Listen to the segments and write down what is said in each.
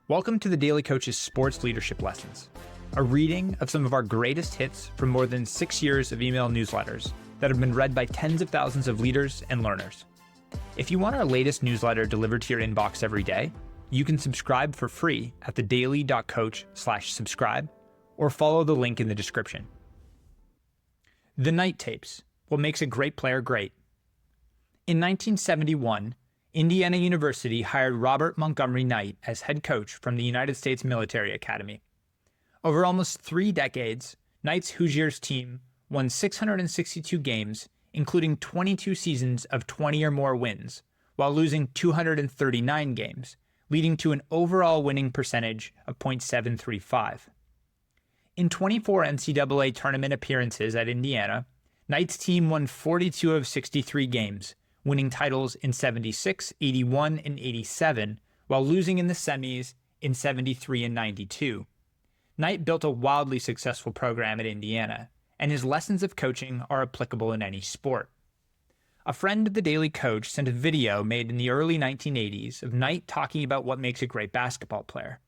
Welcome to the Daily Coach's Sports Leadership Lessons, a reading of some of our greatest hits from more than 6 years of email newsletters that have been read by tens of thousands of leaders and learners. If you want our latest newsletter delivered to your inbox every day, you can subscribe for free at thedaily.coach/subscribe or follow the link in the description. The Knight Tapes, what makes a great player great. In 1971, Indiana University hired Robert Montgomery Knight as head coach from the United States Military Academy. Over almost 3 decades, Knight's Hoosiers team won 662 games, including 22 seasons of 20 or more wins, while losing 239 games, leading to an overall winning percentage of .735. In 24 NCAA tournament appearances at Indiana, Knight's team won 42 of 63 games, winning titles in 76, 81, and 87, while losing in the semis in 73 and 92. Knight built a wildly successful program at Indiana, and his lessons of coaching are applicable in any sport. A friend of the Daily Coach sent a video made in the early 1980s of Knight talking about what makes a great basketball player.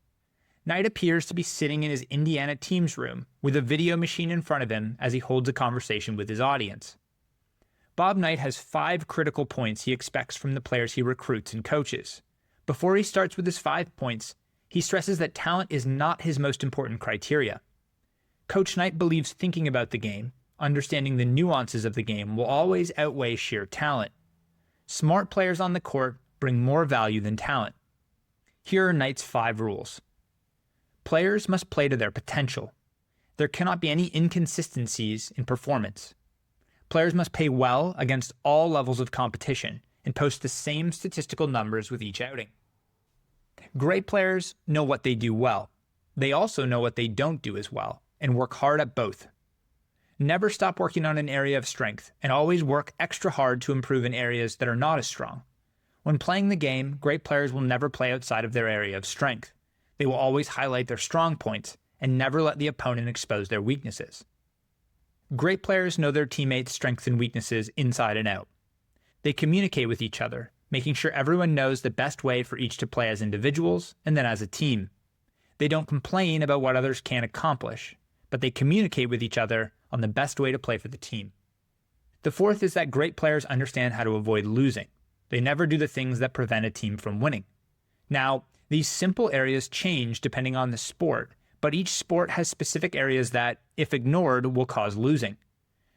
Knight appears to be sitting in his Indiana team's room with a video machine in front of him as he holds a conversation with his audience. Bob Knight has 5 critical points he expects from the players he recruits and coaches. Before he starts with his 5 points, he stresses that talent is not his most important criteria. Coach Knight believes thinking about the game, understanding the nuances of the game, will always outweigh sheer talent. Smart players on the court bring more value than talent. Here are Knight's 5 rules. Players must play to their potential. There cannot be any inconsistencies in performance. Players must play well against all levels of competition and post the same statistical numbers with each outing. Great players know what they do well. They also know what they don't do as well and work hard at both. Never stop working on an area of strength and always work extra hard to improve in areas that are not as strong. When playing the game, great players will never play outside of their area of strength. They will always highlight their strong points and never let the opponent expose their weaknesses. Great players know their teammates' strengths and weaknesses inside and out. They communicate with each other, making sure everyone knows the best way for each to play as individuals and then as a team. They don't complain about what others can't accomplish, but they communicate with each other on the best way to play for the team. The fourth is that great players understand how to avoid losing. They never do the things that prevent a team from winning. Now, these simple areas change depending on the sport, but each sport has specific areas that, if ignored, will cause losing.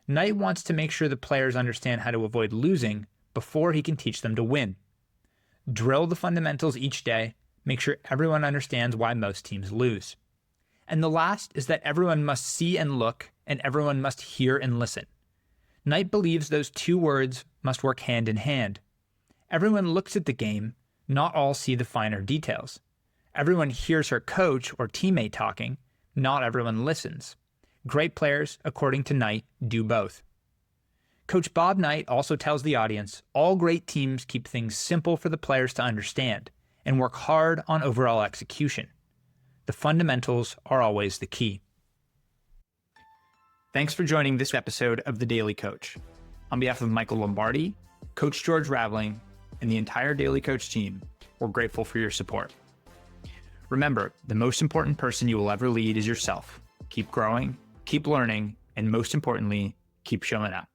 Knight wants to make sure the players understand how to avoid losing before he can teach them to win. Drill the fundamentals each day, make sure everyone understands why most teams lose. And the last is that everyone must see and look, and everyone must hear and listen. Knight believes those 2 words must work hand in hand. Everyone looks at the game, not all see the finer details. Everyone hears her coach or teammate talking, not everyone listens. Great players, according to Knight, do both. Coach Bob Knight also tells the audience all great teams keep things simple for the players to understand and work hard on overall execution. The fundamentals are always the key. Thanks for joining this episode of The Daily Coach. On behalf of Michael Lombardi, Coach George Raveling, and the entire Daily Coach team, we're grateful for your support. Remember, the most important person you will ever lead is yourself. Keep growing, keep learning, and most importantly, keep showing up.